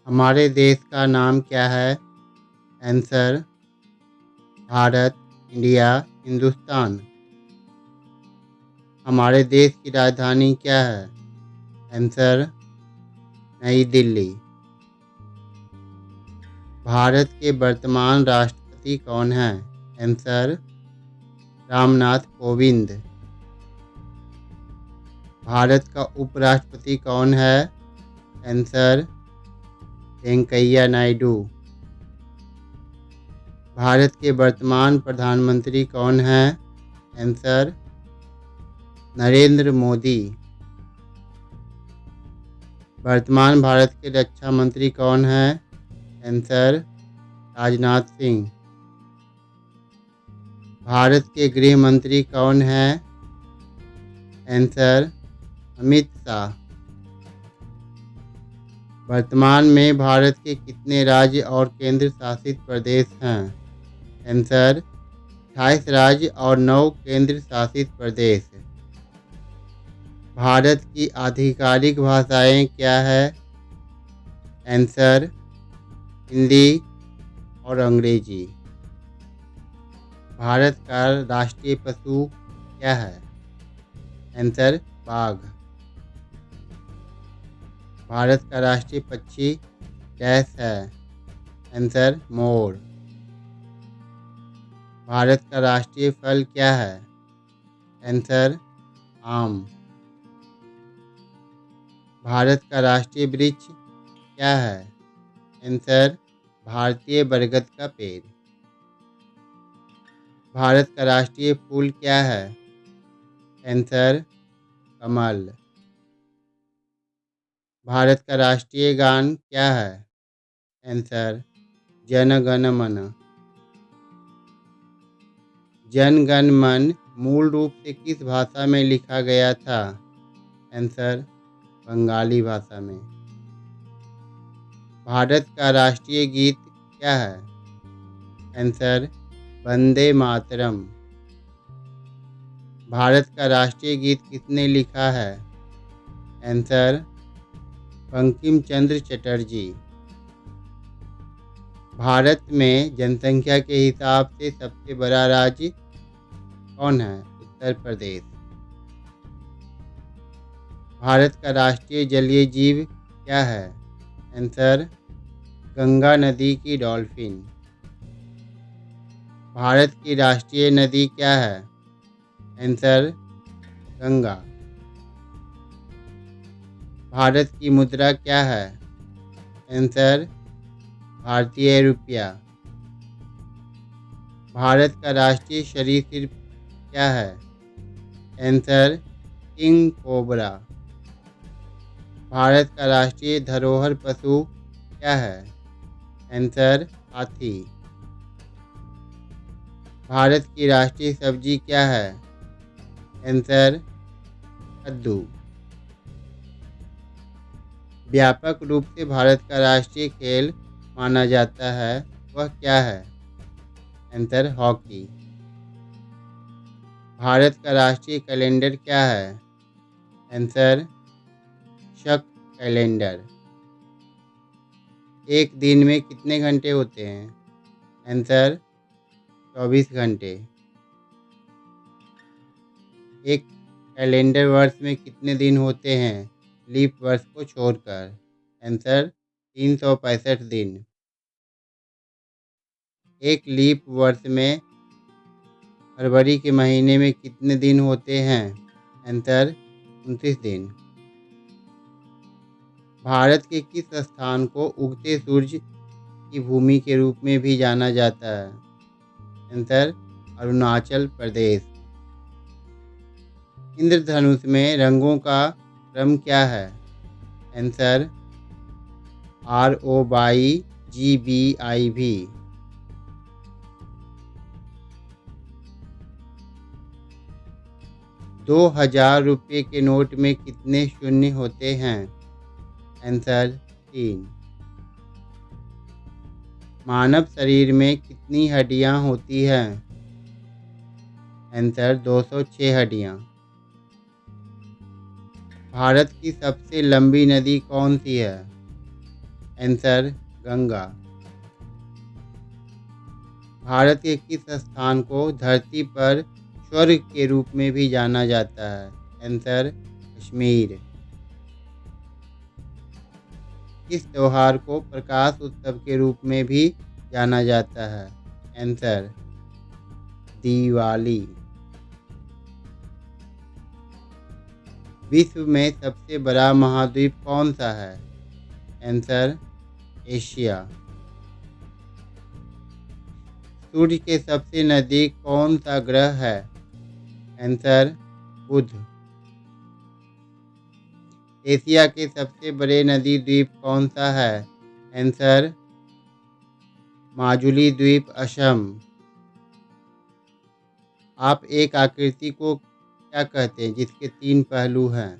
हमारे देश का नाम क्या है? Answer Bharat, India, Hindustan. हमारे देश की राजधानी क्या है? आंसर नई दिल्ली। भारत के वर्तमान राष्ट्रपति कौन हैं? आंसर रामनाथ कोविंद। भारत का उपराष्ट्रपति कौन है? आंसर वेंकैया नायडू। भारत के वर्तमान प्रधानमंत्री कौन हैं? आंसर नरेंद्र मोदी। वर्तमान भारत के रक्षा मंत्री कौन हैं? आंसर राजनाथ सिंह। भारत के गृह मंत्री कौन हैं? आंसर अमित शाह। वर्तमान में भारत के कितने राज्य और केंद्र शासित प्रदेश हैं? आंसर 28 राज्य और 9 केंद्र शासित प्रदेश। भारत की आधिकारिक भाषाएं क्या है? आंसर हिंदी और अंग्रेजी। भारत का राष्ट्रीय पशु क्या है? आंसर बाघ। भारत का राष्ट्रीय पक्षी डैश है? Answer more. भारत का राष्ट्रीय फल क्या है? आंसर आम। भारत का राष्ट्रीय वृक्ष क्या है? आंसर भारतीय बरगद का पेड़। भारत का राष्ट्रीय फूल क्या है? आंसर कमल। भारत का राष्ट्रीय गान क्या है? आंसर जन गण मन। जन गण मन मूल रूप से किस भाषा में लिखा गया था? आंसर बंगाली भाषा में। भारत का राष्ट्रीय गीत क्या है? आंसर वंदे मातरम। भारत का राष्ट्रीय गीत किसने लिखा है? आंसर बंकिम चंद्र चटर्जी। भारत में जनसंख्या के हिसाब से सबसे बड़ा राज्य कौन है? उत्तर प्रदेश। भारत का राष्ट्रीय जलीय जीव क्या है? आंसर गंगा नदी की डॉल्फिन। भारत की राष्ट्रीय नदी क्या है? आंसर गंगा। भारत की मुद्रा क्या है? आंसर भारतीय रुपया। भारत का राष्ट्रीय सरीसृप क्या है? Answer king cobra. भारत का राष्ट्रीय धरोहर पशु क्या है? आंसर हाथी। भारत की राष्ट्रीय सब्जी क्या है? आंसर कद्दू। व्यापक रूप से भारत का राष्ट्रीय खेल माना जाता है, वह क्या है? Answer hockey. भारत का राष्ट्रीय कैलेंडर क्या है? आंसर शक कैलेंडर। एक दिन में कितने घंटे होते हैं? आंसर 24 घंटे। एक कैलेंडर वर्ष में कितने दिन होते हैं लीप वर्ष को छोड़कर? आंसर 365 दिन। एक लीप वर्ष में फरवरी के महीने में कितने दिन होते हैं? आंसर 29 दिन। भारत के किस स्थान को उगते सूर्य की भूमि के रूप में भी जाना जाता है? आंसर अरुणाचल प्रदेश। इंद्रधनुष में रंगों का क्रम क्या है? Answer ROBGBIV। 2000 रुपये के नोट में कितने शून्य होते हैं? आंसर 3। मानव शरीर में कितनी हड्डियां होती हैं? आंसर 206 हड्डियां। भारत की सबसे लंबी नदी कौन सी है? आंसर गंगा। भारत के किस स्थान को धरती पर स्वर्ग के रूप में भी जाना जाता है? आंसर कश्मीर। किस त्योहार को प्रकाश उत्सव के रूप में भी जाना जाता है? आंसर दिवाली। विश्व में सबसे बड़ा महाद्वीप कौन सा है? Answer Asia. सूर्य के सबसे नज़दीक कौन सा ग्रह है? आंसर बुध। एशिया के सबसे बड़े नदी द्वीप कौन सा है? आंसर माजुली द्वीप, असम। आप एक आकृति को क्या कहते हैं जिसके 3 पहलू हैं?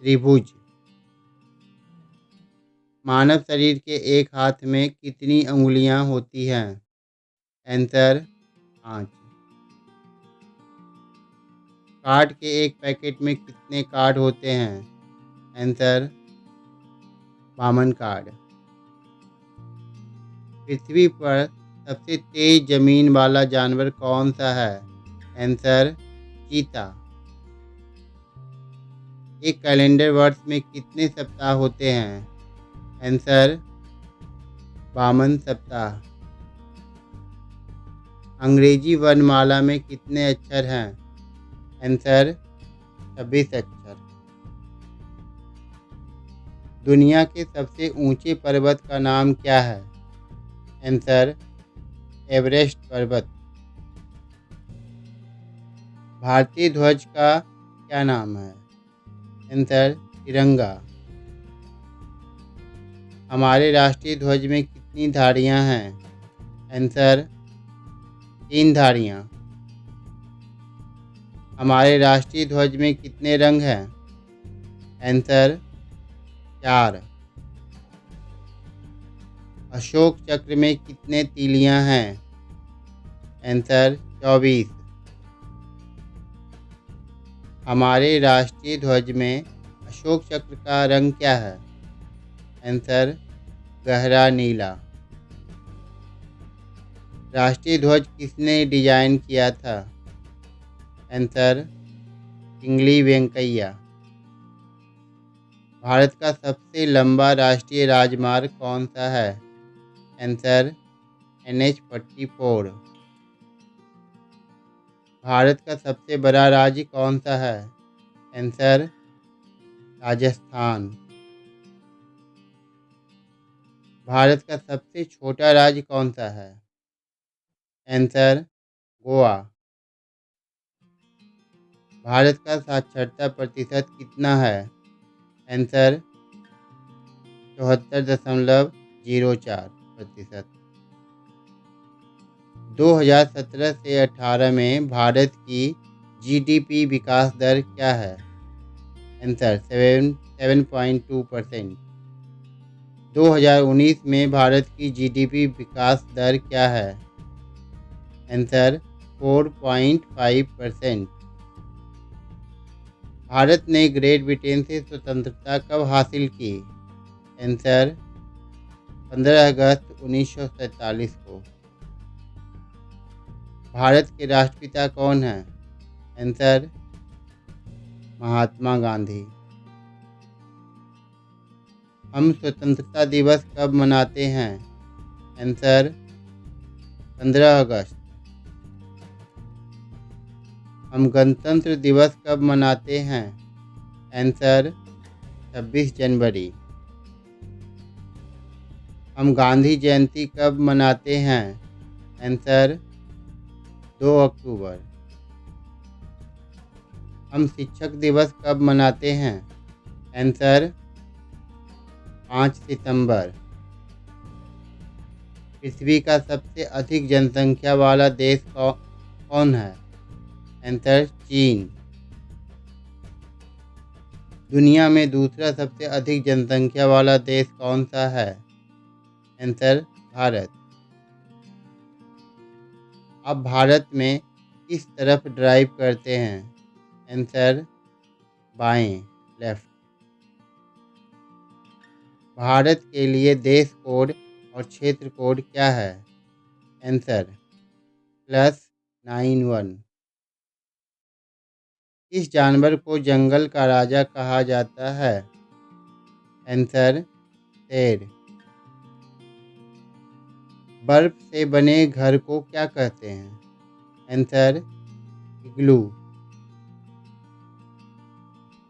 त्रिभुज। मानव शरीर के एक हाथ में कितनी उंगलियां होती हैं? आंसर 5। कार्ड के एक पैकेट में कितने कार्ड होते हैं? Answer 52 card. पृथ्वी पर सबसे तेज जमीन वाला जानवर कौन सा है? आंसर चीता। एक कैलेंडर वर्ष में कितने सप्ताह होते हैं? आंसर 52 सप्ताह। अंग्रेजी वर्णमाला में कितने अक्षर हैं? आंसर 26 अक्षर। दुनिया के सबसे ऊंचे पर्वत का नाम क्या है? आंसर एवरेस्ट पर्वत। भारतीय ध्वज का क्या नाम है? आंसर तिरंगा। हमारे राष्ट्रीय ध्वज में कितनी धारियां हैं? आंसर 3 धारियां। हमारे राष्ट्रीय ध्वज में कितने रंग हैं? आंसर 4। अशोक चक्र में कितने तीलियां हैं? आंसर 24। हमारे राष्ट्रीय ध्वज में अशोक चक्र का रंग क्या है? आंसर गहरा नीला। राष्ट्रीय ध्वज किसने डिजाइन किया था? आंसर पिंगली वेंकैया। भारत का सबसे लंबा राष्ट्रीय राजमार्ग कौन सा है? Answer NH-44। भारत का सबसे बड़ा राज्य कौन सा है? आंसर राजस्थान। भारत का सबसे छोटा राज्य कौन सा है? आंसर गोवा। भारत का साक्षरता प्रतिशत कितना है? आंसर 74.04%। 2017 से 18 में भारत की GDP विकास दर क्या है? आंसर 7.2%। 2019 में भारत की GDP विकास दर क्या है? आंसर 4.5%। भारत ने ग्रेट ब्रिटेन से स्वतंत्रता कब हासिल की? आंसर 15 अगस्त 1947 को। भारत के राष्ट्रपिता कौन हैं? आंसर महात्मा गांधी। हम स्वतंत्रता दिवस कब मनाते हैं? आंसर 15 अगस्त। हम गणतंत्र दिवस कब मनाते हैं? आंसर 26 जनवरी। हम गांधी जयंती कब मनाते हैं? आंसर 2 अक्टूबर। हम शिक्षक दिवस कब मनाते हैं? आंसर 5 सितंबर। पृथ्वी का सबसे अधिक जनसंख्या वाला देश कौन है? आंसर चीन। दुनिया में दूसरा सबसे अधिक जनसंख्या वाला देश कौन सा है? आंसर भारत। आप भारत में किस तरफ ड्राइव करते हैं? आंसर बाएं, लेफ्ट। भारत के लिए देश कोड और क्षेत्र कोड क्या है? आंसर +91। किस जानवर को जंगल का राजा कहा जाता है? आंसर शेर। बर्फ से बने घर को क्या कहते हैं? आंसर इग्लू।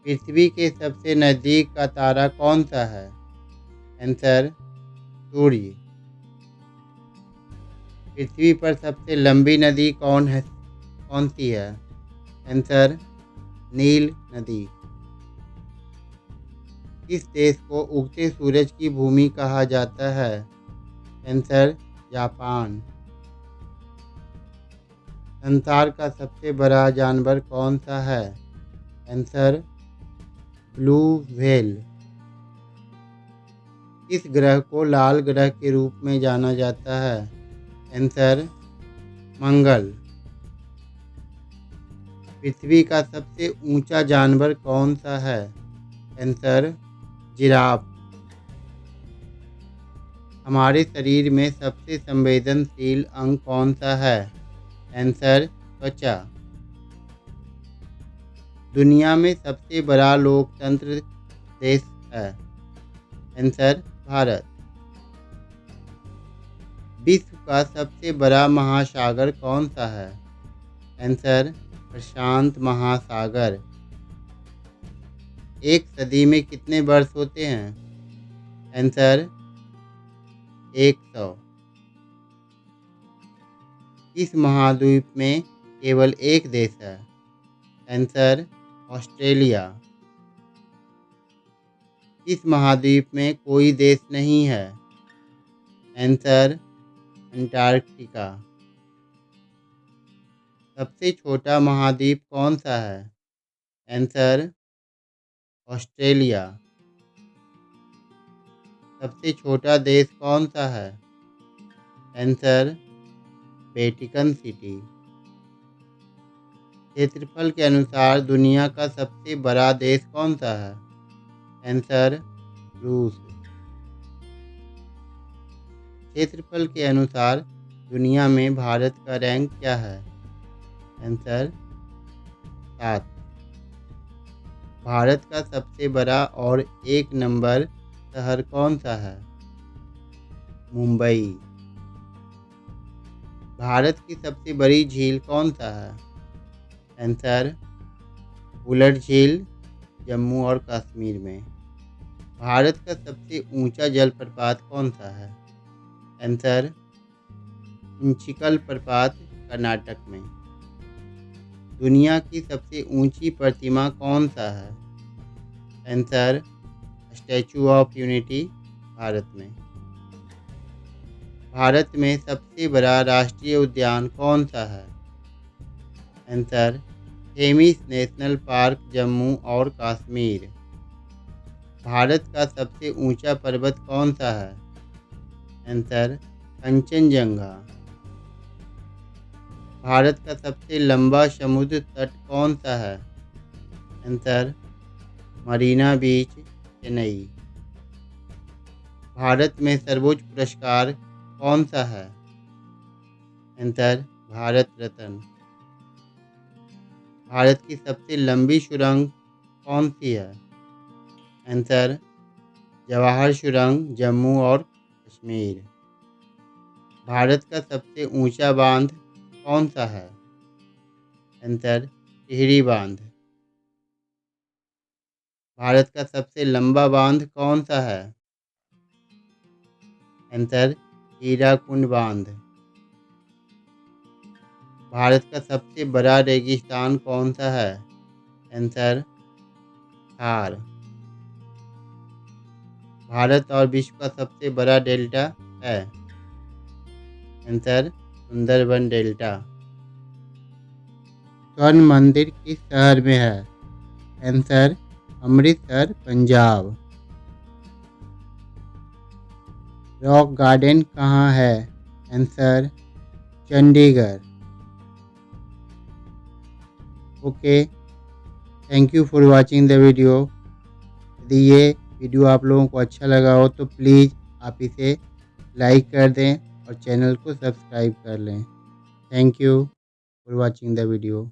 पृथ्वी के सबसे नज़दीक का तारा कौन सा है? आंसर सूर्य। पृथ्वी पर सबसे लंबी नदी कौन सी है? आंसर नील नदी। किस देश को उगते सूरज की भूमि कहा जाता है? Answer Japan. संसार का सबसे बड़ा जानवर कौन सा है? Answer blue whale. किस ग्रह को लाल ग्रह के रूप में जाना जाता है? आंसर मंगल। पृथ्वी का सबसे ऊंचा जानवर कौन सा है? Answer giraffe. हमारे शरीर में सबसे संवेदनशील अंग कौन सा है? आंसर त्वचा। दुनिया में सबसे बड़ा लोकतंत्र देश है? आंसर भारत। विश्व का सबसे बड़ा महासागर कौन सा है? आंसर प्रशांत महासागर। एक सदी में कितने वर्ष होते हैं? आंसर 100। इस महाद्वीप में केवल एक देश है? Answer Australia. इस महाद्वीप में कोई देश नहीं है? Answer Antarctica. सबसे छोटा महाद्वीप कौन सा है? Answer Australia. सबसे छोटा देश कौन सा है? Answer Vatican city. क्षेत्रफल के अनुसार दुनिया का सबसे बड़ा देश कौन सा है? आंसर रूस। क्षेत्रफल के अनुसार दुनिया में भारत का रैंक क्या है? आंसर 7। भारत का सबसे बड़ा और एक नंबर शहर कौन सा है? मुंबई। भारत की सबसे बड़ी झील कौन सा है? आंसर उलट झील, जम्मू और कश्मीर में। भारत का सबसे ऊंचा जलप्रपात कौन सा है? आंसर इंचिकल प्रपात, कर्नाटक में। दुनिया की सबसे ऊंची प्रतिमा कौन सा है? Answer statue of unity, Bharat में। भारत में सबसे बड़ा राष्ट्रीय उद्यान कौन सा है? Answer Themis national park, Jammu और कश्मीर। भारत का सबसे ऊंचा पर्वत कौन सा है? आंसर कंचनजंगा। भारत का सबसे लंबा समुद्र तट कौन सा है? आंसर मरीना बीच, चेन्नई। भारत में सर्वोच्च पुरस्कार कौन सा है? आंसर भारत रत्न। भारत की सबसे लंबी सुरंग कौन सी है? आंसर जवाहर सुरंग, जम्मू और कश्मीर। भारत का सबसे ऊंचा बांध कौन सा है? आंसर टिहरी बांध। भारत का सबसे लंबा बांध कौन सा है? आंसर हीराकुंड बांध। भारत का सबसे बड़ा रेगिस्तान कौन सा है? आंसर थार। भारत और विश्व का सबसे बड़ा डेल्टा है? Answer Sundarban delta. स्वर्ण मंदिर किस शहर में है? Answer Amritsar, Punjab. Rock garden कहाँ है? Answer Chandigarh. Okay, thank you for watching the video. यदि ये वीडियो आप लोगों को अच्छा लगा हो तो प्लीज़ आप इसे लाइक कर दें और चैनल को सब्सक्राइब कर लें। Thank you for watching the video.